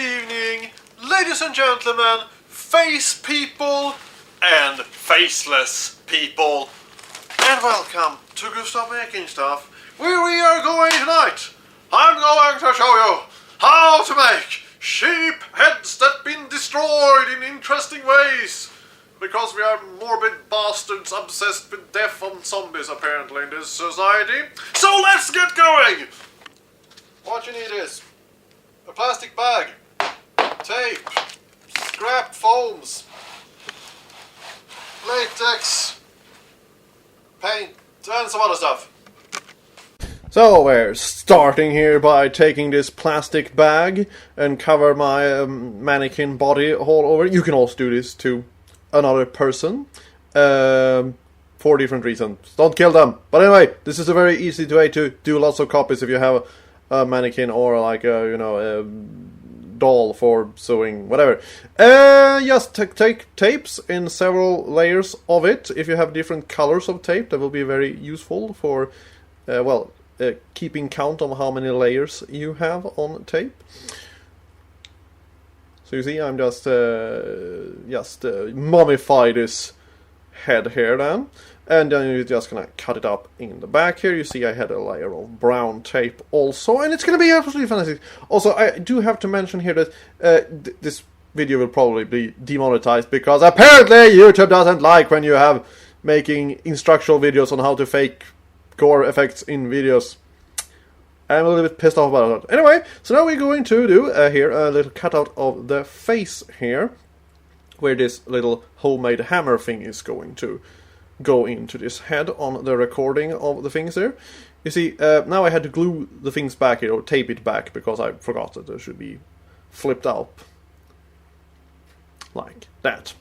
evening, ladies and gentlemen, face people and faceless people, and welcome to Gustav Making Stuff, where we are going tonight. I'm going to show you how to make sheep heads that been destroyed in interesting ways, because we are morbid bastards obsessed with death and zombies apparently in this society. So let's get going! What you need is a plastic bag, tape, scrap foams, latex, paint, and some other stuff. So we're starting here by taking this plastic bag and cover my mannequin body all over. You can also do this to another person for different reasons. Don't kill them. But anyway, this is a very easy way to do lots of copies if you have a mannequin or like a doll for sewing, whatever. Just take tapes in several layers of it. If you have different colors of tape, that will be very useful for keeping count on how many layers you have on tape. So you see, I'm just mummify this head here then. And then you're just gonna cut it up in the back here. You see I had a layer of brown tape also, and it's gonna be absolutely fantastic. Also, I do have to mention here that this video will probably be demonetized because apparently YouTube doesn't like when you have making instructional videos on how to fake gore effects in videos. I'm a little bit pissed off about that. Anyway, so now we're going to do here a little cutout of the face here, where this little homemade hammer thing is going to go into this head on the recording of the things there. You see, now I had to glue the things back here, or tape it back, because I forgot that they should be flipped up. Like that.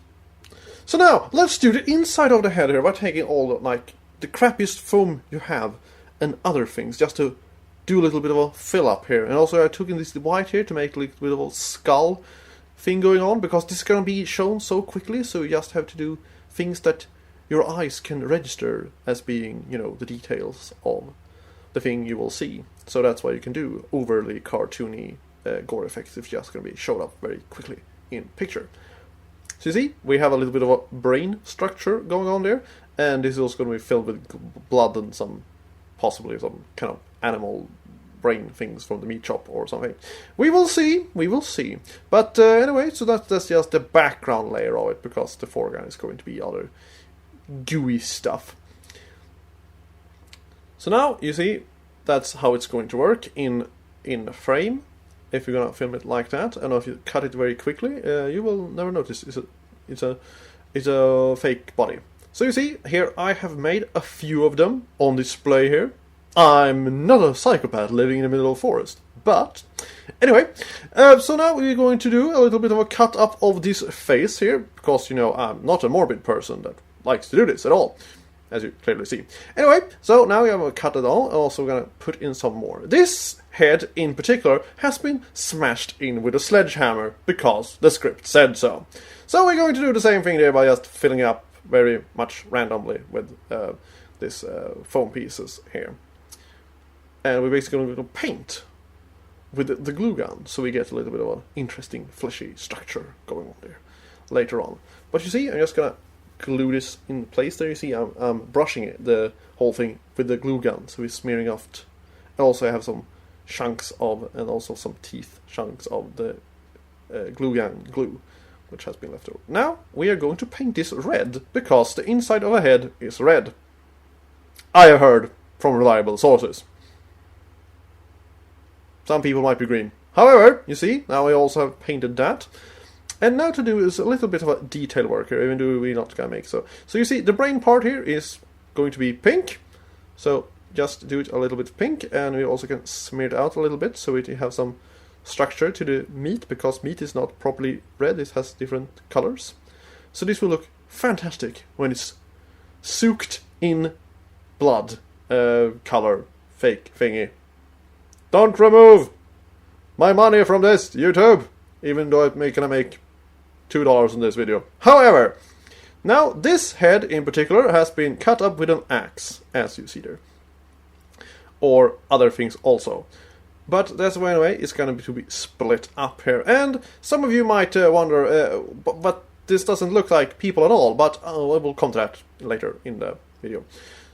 So now, let's do the inside of the head here by taking all the crappiest foam you have and other things, just to do a little bit of a fill up here. And also I took in this white here to make a little bit of a skull thing going on, because this is going to be shown so quickly, so you just have to do things that your eyes can register as being, the details of the thing you will see. So that's why you can do overly cartoony gore effects if it's just going to be showed up very quickly in picture. So you see, we have a little bit of a brain structure going on there, and this is also going to be filled with blood and possibly some kind of animal brain things from the meat shop or something. We will see. But anyway, so that's just the background layer of it, because the foreground is going to be other gooey stuff. So now you see that's how it's going to work in frame. If you're gonna film it like that, and if you cut it very quickly, you will never notice it's a fake body. So you see here I have made a few of them on display here. I'm not a psychopath living in the middle of the forest. But anyway, so now we're going to do a little bit of a cut up of this face here, because I'm not a morbid person that likes to do this at all, as you clearly see. Anyway, so now we have cut it all, and also we're going to put in some more. This head in particular has been smashed in with a sledgehammer, because the script said so. So we're going to do the same thing there by just filling up very much randomly with this foam pieces here. And we're basically going to paint with the glue gun, so we get a little bit of an interesting fleshy structure going on there later on. But you see, I'm just going to glue this in place there. You see I'm brushing the whole thing with the glue gun, so we're smearing off and also I have some chunks of, and also some teeth chunks of the glue gun glue which has been left over. Now we are going to paint this red, because the inside of a head is red. I have heard from reliable sources. Some people might be green. However, you see, now we also have painted that. And now to do is a little bit of a detail work here, even though we're not going to make so. So you see, the brain part here is going to be pink. So just do it a little bit pink, and we also can smear it out a little bit, so we have some structure to the meat, because meat is not properly red, it has different colors. So this will look fantastic when it's soaked in blood color fake thingy. Don't remove my money from this, YouTube, even though I'm gonna make $2 on this video. However, now this head in particular has been cut up with an axe, as you see there. Or other things also. But that's why anyway, it's going to be split up here. And some of you might wonder, but this doesn't look like people at all. But I will come to that later in the video.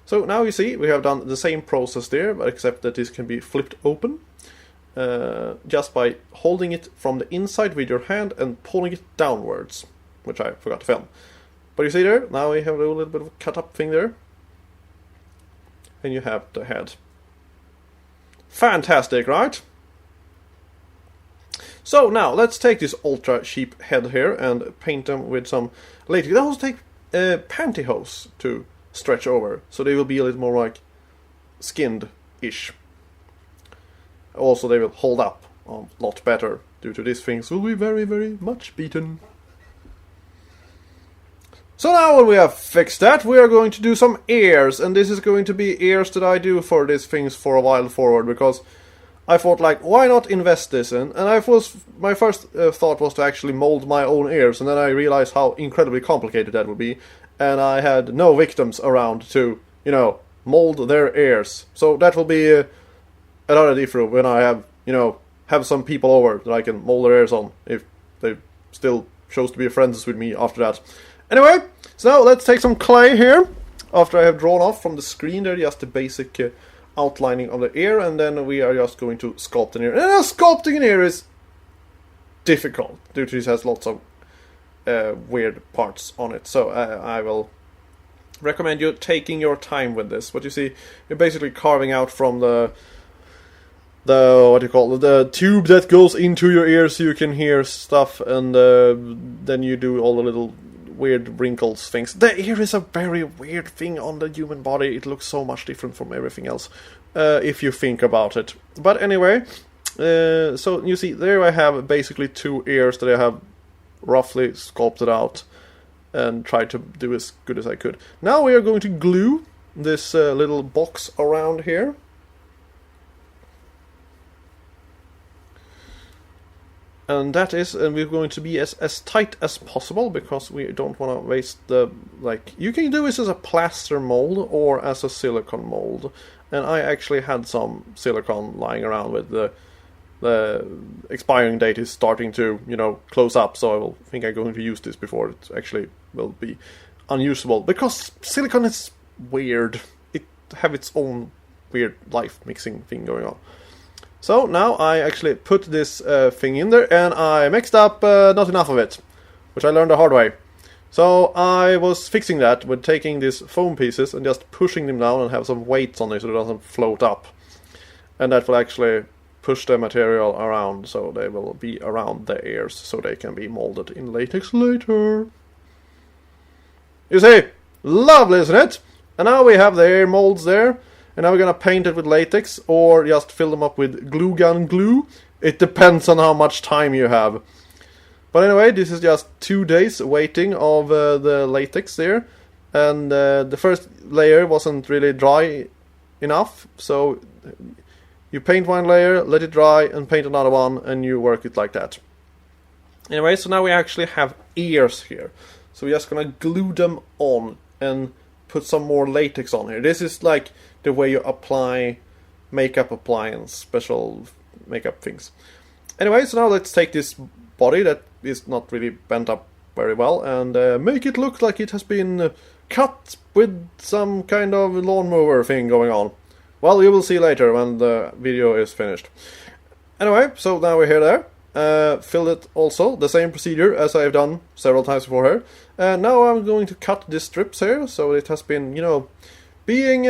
So now you see we have done the same process there, except that this can be flipped open. Just by holding it from the inside with your hand and pulling it downwards, which I forgot to film. But you see there, now we have a little bit of a cut up thing there. And you have the head. Fantastic, right? So now let's take this ultra cheap head here and paint them with some latex. That will take pantyhose to stretch over, so they will be a little more like skinned-ish. Also, they will hold up a lot better due to these things will be very, very much beaten. So now when we have fixed that, we are going to do some ears, and this is going to be ears that I do for these things for a while forward, because I thought, like, why not invest this in? And my first thought was to actually mold my own ears, and then I realized how incredibly complicated that would be, and I had no victims around to, you know, mold their ears. So that will be another difference when I have, you know, have some people over that I can mold their ears on, if they still chose to be friends with me after that. Anyway, so now let's take some clay here, after I have drawn off from the screen there just the basic outlining of the ear, and then we are just going to sculpt an ear. And sculpting an ear is difficult, due to this has lots of weird parts on it, so I will recommend you taking your time with this. What you see, you're basically carving out from the what do you call it, the tube that goes into your ear so you can hear stuff, and then you do all the little weird wrinkles things. The ear is a very weird thing on the human body. It looks so much different from everything else, if you think about it. But anyway, so you see, there I have basically 2 ears that I have roughly sculpted out and tried to do as good as I could. Now we are going to glue this little box around here. And that is, and we're going to be as tight as possible, because we don't want to waste the, like, you can do this as a plaster mold or as a silicone mold. And I actually had some silicone lying around with the expiring date is starting to, you know, close up, so I will think I'm going to use this before it actually will be unusable, because silicone is weird. It have its own weird life mixing thing going on. So now I actually put this thing in there, and I mixed up not enough of it, which I learned the hard way. So I was fixing that with taking these foam pieces and just pushing them down and have some weights on it so it doesn't float up. And that will actually push the material around, so they will be around the ears, so they can be molded in latex later. You see? Lovely, isn't it? And now we have the ear molds there. And now we're gonna paint it with latex, or just fill them up with glue gun glue. It depends on how much time you have. But anyway, this is just 2 days waiting of the latex there. And the first layer wasn't really dry enough, so you paint one layer, let it dry, and paint another one, and you work it like that. Anyway, so now we actually have ears here. So we're just gonna glue them on and put some more latex on here. This is like the way you apply makeup appliance, special makeup things. Anyway, so now let's take this body that is not really bent up very well and make it look like it has been cut with some kind of lawnmower thing going on. Well, you will see later when the video is finished. Anyway, so now we're here there. Fill it also, the same procedure as I've done several times before here. And now I'm going to cut these strips here, so it has been, you know, being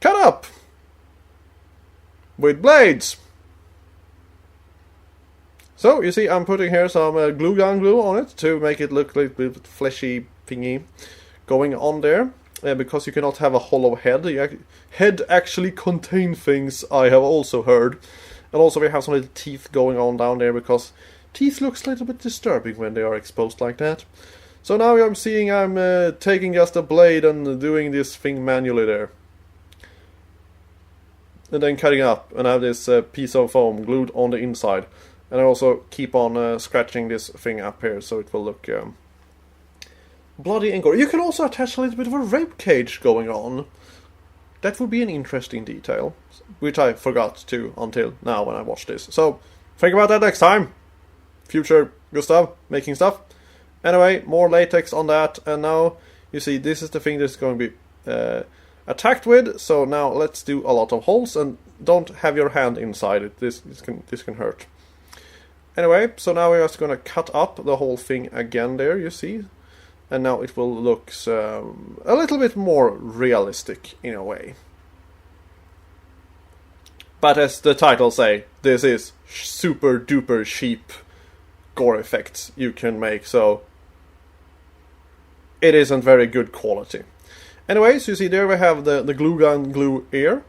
cut up with blades. So you see, I'm putting here some glue gun glue on it to make it look like a bit fleshy thingy going on there, because you cannot have a hollow head. Head actually contain things, I have also heard. And also we have some little teeth going on down there, because teeth looks a little bit disturbing when they are exposed like that. So now I'm seeing I'm taking just a blade and doing this thing manually there. And then cutting up, and I have this piece of foam glued on the inside. And I also keep on scratching this thing up here, so it will look bloody and gory. You can also attach a little bit of a rib cage going on. That would be an interesting detail. which I forgot to until now when I watched this. So think about that next time. Future Gustav making stuff. Anyway, more latex on that, and now you see this is the thing that's going to be attacked with. So now let's do a lot of holes, and don't have your hand inside it. This can hurt. Anyway, so now we're just going to cut up the whole thing again there, you see. And now it will look a little bit more realistic in a way. But as the title say, this is super duper cheap gore effects you can make, so it isn't very good quality. Anyways, you see there we have the glue gun glue ear,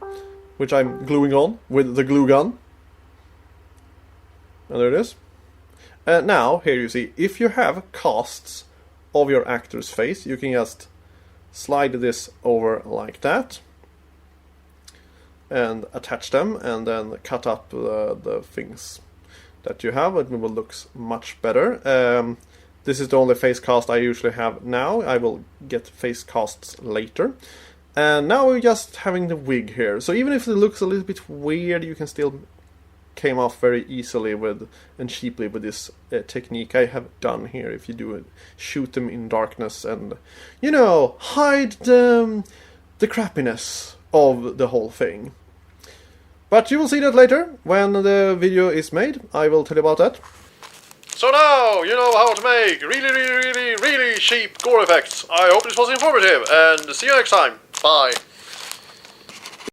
which I'm gluing on with the glue gun. And there it is. Now, here you see, if you have casts of your actor's face, you can just slide this over like that and attach them, and then cut up the things that you have. It will look much better. This is the only face cast I usually have now. I will get face casts later. And now we're just having the wig here. So even if it looks a little bit weird, you can still came off very easily with and cheaply with this technique I have done here. If you do it, shoot them in darkness and, you know, hide the crappiness of the whole thing. But you will see that later when the video is made. I will tell you about that. So now you know how to make really cheap gore effects. I hope this was informative, and see you next time. Bye.